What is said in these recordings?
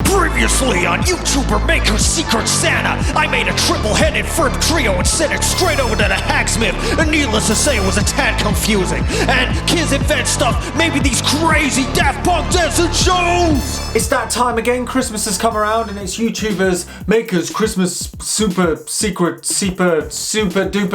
Previously on YouTuber Maker's Secret Santa, I made a triple-headed firm trio and sent it straight over to the hacksmith, and needless to say it was a tad confusing. And kids invent stuff, maybe these crazy Daft Punk dancing shows! It's that time again, Christmas has come around and it's YouTubers Maker's Christmas super duper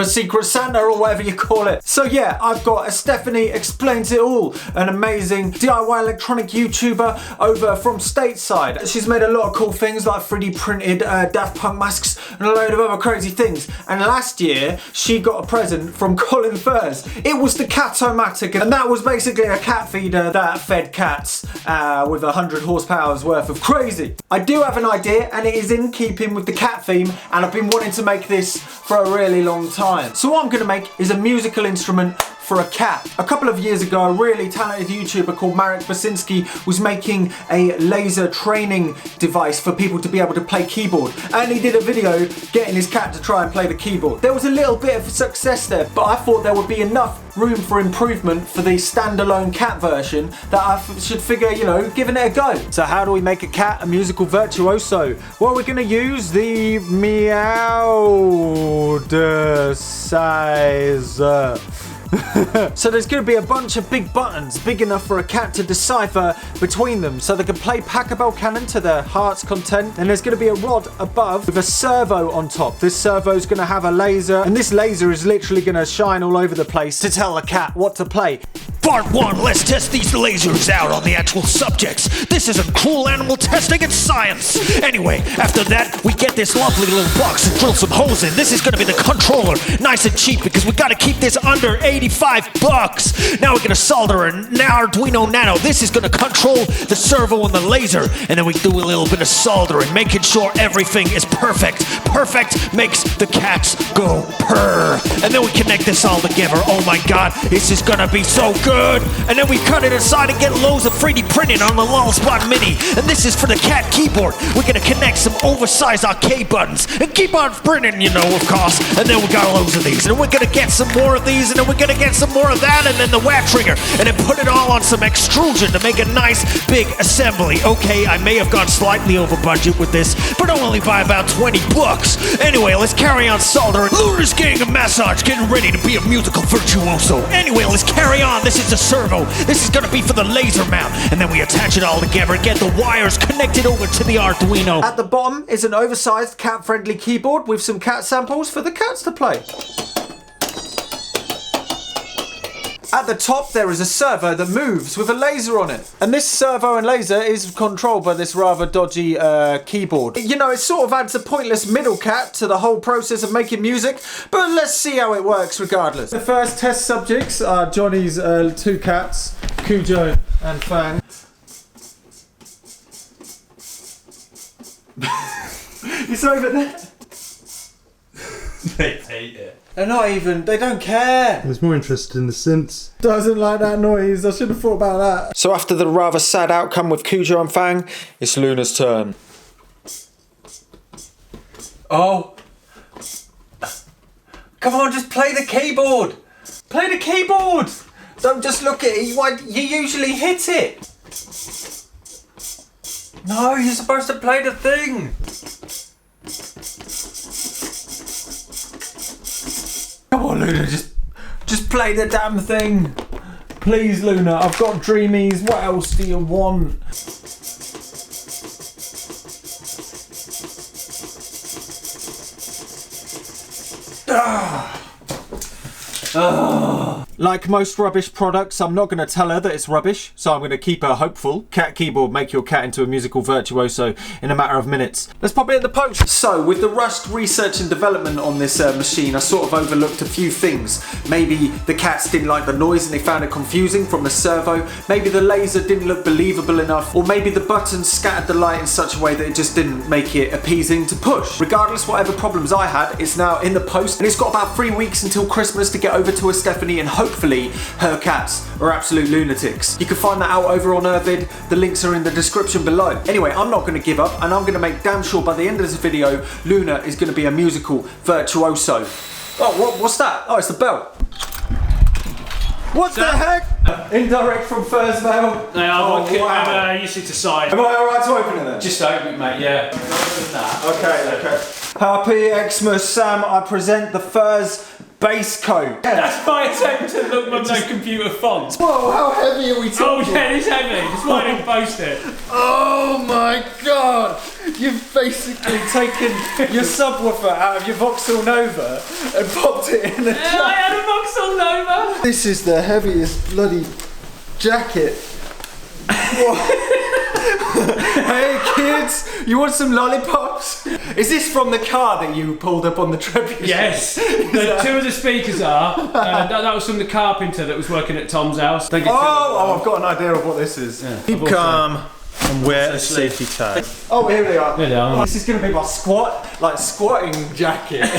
secret Santa or whatever you call it. So yeah, I've got Estefanie Explains It All, an amazing DIY electronic YouTuber over from stateside. She's made a lot of cool things like 3D printed Daft Punk masks and a load of other crazy things. And last year, she got a present from COLIN Furs. It was the Cat-O-Matic, and that was basically a cat feeder that fed cats with 100 horsepower's worth of crazy. I do have an idea, and it is in keeping with the cat theme, and I've been wanting to make this for a really long time. So what I'm gonna make is a musical instrument for a cat. A couple of years ago, a really talented YouTuber called Marek Basinski was making a laser training device for people to be able to play keyboard. And he did a video getting his cat to try and play the keyboard. There was a little bit of success there, but I thought there would be enough room for improvement for the standalone cat version that I should figure, you know, giving it a go. So how do we make a cat a musical virtuoso? Well, we're gonna use the MEOWDESIZER. So there's going to be a bunch of big buttons, big enough for a cat to decipher between them, so they can play Pack-A-Bell Cannon to their heart's content. And there's going to be a rod above with a servo on top. This servo is going to have a laser, and this laser is literally going to shine all over the place to tell the cat what to play. Part 1, let's test these lasers out on the actual subjects. This isn't cool animal testing, it's science. Anyway, after that, we get this lovely little box and drill some holes in. This is gonna be the controller, nice and cheap because we gotta keep this under 85 bucks. Now we're gonna solder an Arduino Nano. This is gonna control the servo and the laser. And then we do a little bit of soldering, making sure everything is perfect. Perfect makes the cats go purr. And then we connect this all together. Oh my God, this is gonna be so good. And then we cut it aside and get loads of 3D printing on the Lolspot Mini. And this is for the cat keyboard. We're gonna connect some oversized arcade buttons and keep on printing, you know, of course. And then we got loads of these. And we're gonna get some more of these, and then we're gonna get some more of that, and then the wet trigger. And then put it all on some extrusion to make a nice big assembly. Okay, I may have gone slightly over budget with this, but only by about 20 bucks. Anyway, let's carry on soldering. Luna's getting a massage, getting ready to be a musical virtuoso. Anyway, let's carry on. This is a servo. This is gonna be for the laser mount. And then we attach it all together and get the wires connected over to the Arduino. At the bottom is an oversized cat-friendly keyboard with some cat samples for the cats to play. At the top there is a servo that moves with a laser on it. And this servo and laser is controlled by this rather dodgy keyboard. You know, it sort of adds a pointless middle cat to the whole process of making music, but let's see how it works regardless. The first test subjects are Johnny's two cats, Cujo and Fang. It's over there. They hate it. They're not even, they don't care. I was more interested in the synths. Doesn't like that noise, I should have thought about that. So after the rather sad outcome with Cujo and Fang, it's Luna's turn. Oh. Come on, just play the keyboard. Play the keyboard. Don't just look at it, you usually hit it. No, you're supposed to play the thing. Come on, Luna, just play the damn thing. Please, Luna, I've got dreamies. What else do you want? Like most rubbish products, I'm not going to tell her that it's rubbish, so I'm going to keep her hopeful. Cat keyboard, make your cat into a musical virtuoso in a matter of minutes. Let's pop it in the post. So, with the rushed research and development on this machine, I sort of overlooked a few things. Maybe the cats didn't like the noise and they found it confusing from the servo. Maybe the laser didn't look believable enough. Or maybe the buttons scattered the light in such a way that it just didn't make it appeasing to push. Regardless, whatever problems I had, it's now in the post. And it's got about 3 weeks until Christmas to get over to Estefanie, and hopefully her cats are absolute lunatics. You can find that out over on her vid. The links are in the description below. Anyway, I'm not going to give up, and I'm going to make damn sure by the end of this video, Luna is going to be a musical virtuoso. Oh, what's that? Oh, it's the bell. What the heck? Indirect from first mail. No, I'm usually to sign. Am I alright to open it then? Just open it, mate, yeah. Open that. Okay. Happy Xmas, Sam. I present the Furs base coat. That's my attempt to look my no computer font. Whoa, how heavy are we Oh talking? yeah, it's heavy. That's why I didn't post it. Oh my god! You've basically taken your subwoofer out of your Vauxhall Nova and popped it in a I had a Vauxhall Nova. This is the heaviest bloody jacket. Hey kids, you want some lollipops? Is this from the car that you pulled up on the trebuchet? Yes. Two of the speakers are. That was from the carpenter that was working at Tom's house. Oh, I've got an idea of what this is. Yeah, Keep calm and wear a safety tag. Oh, here they are. Here they are. This is going to be my squatting jacket.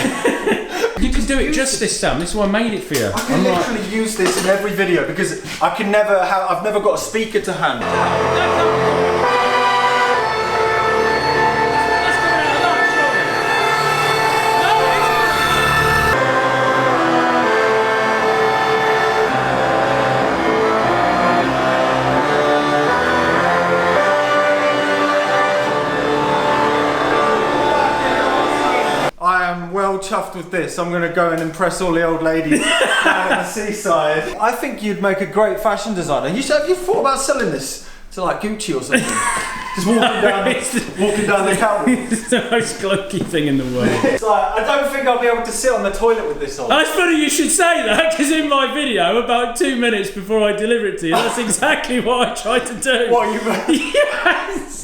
You can do it justice, Sam. This is why I made it for you. I can literally use this in every video because I've never got a speaker to hand. I am well chuffed with this. I'm going to go and impress all the old ladies down at the seaside. I think you'd make a great fashion designer. Have you thought about selling this to like Gucci or something? Just walking down the catwalk. It's the most clunky thing in the world. It's like, I don't think I'll be able to sit on the toilet with this on. That's funny you should say that, because in my video, about 2 minutes before I deliver it to you, that's exactly what I tried to do. What you mean? Yes!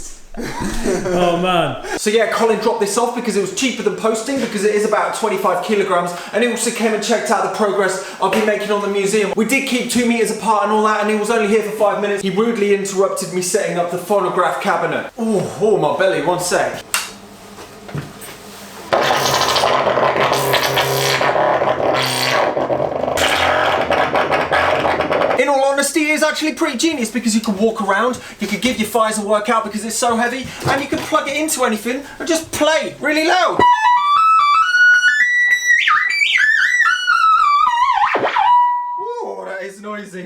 Oh man. So yeah, Colin dropped this off because it was cheaper than posting, because it is about 25 kilograms, and he also came and checked out the progress I've been making on the museum. We did keep 2 meters apart and all that, and he was only here for 5 minutes. He rudely interrupted me setting up the phonograph cabinet. Oh, my belly, one sec. In all honesty, it is actually pretty genius because you can walk around, you can give your thighs a workout because it's so heavy, and you can plug it into anything and just play really loud. Whoa, that is noisy.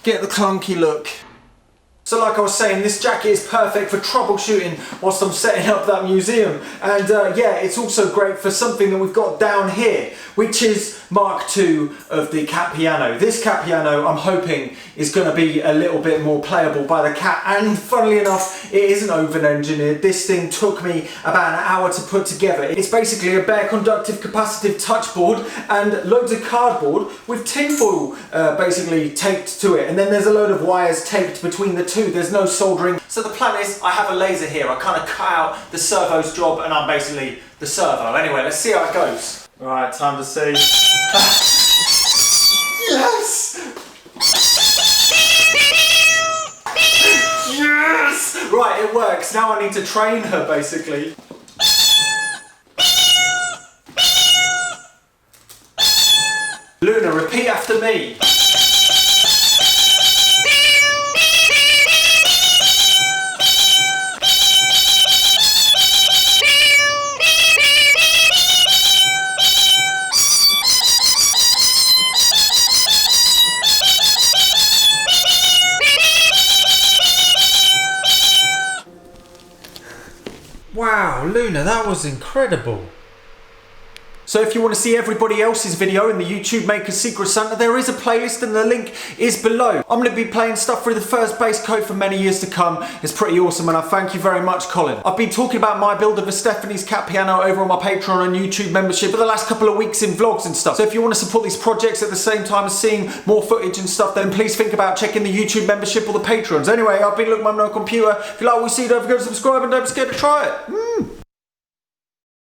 Get the clunky look. So like I was saying, this jacket is perfect for troubleshooting whilst I'm setting up that museum. And yeah, it's also great for something that we've got down here, which is Mark II of the cat piano. This cat piano, I'm hoping, is going to be a little bit more playable by the cat. And funnily enough, it isn't over-engineered. This thing took me about an hour to put together. It's basically a bare conductive capacitive touchboard and loads of cardboard with tinfoil basically taped to it. And then there's a load of wires taped between the two. There's no soldering. So the plan is, I have a laser here. I kind of cut out the servo's job and I'm basically the servo. Anyway, let's see how it goes. Right, time to see. Yes! Yes! Right, it works. Now I need to train her, basically. Luna, repeat after me. Wow, Luna, that was incredible. So if you want to see everybody else's video in the YouTube Maker Secret Santa, there is a playlist and the link is below. I'm going to be playing stuff through the first base coat for many years to come. It's pretty awesome and I thank you very much, Colin. I've been talking about my build of ESTEFANIES cat piano over on my Patreon and YouTube membership for the last couple of weeks in vlogs and stuff. So if you want to support these projects at the same time as seeing more footage and stuff, then please think about checking the YouTube membership or the Patrons. Anyway, I've been Look Mum No Computer. If you like what you see, don't forget to subscribe and don't be scared to try it.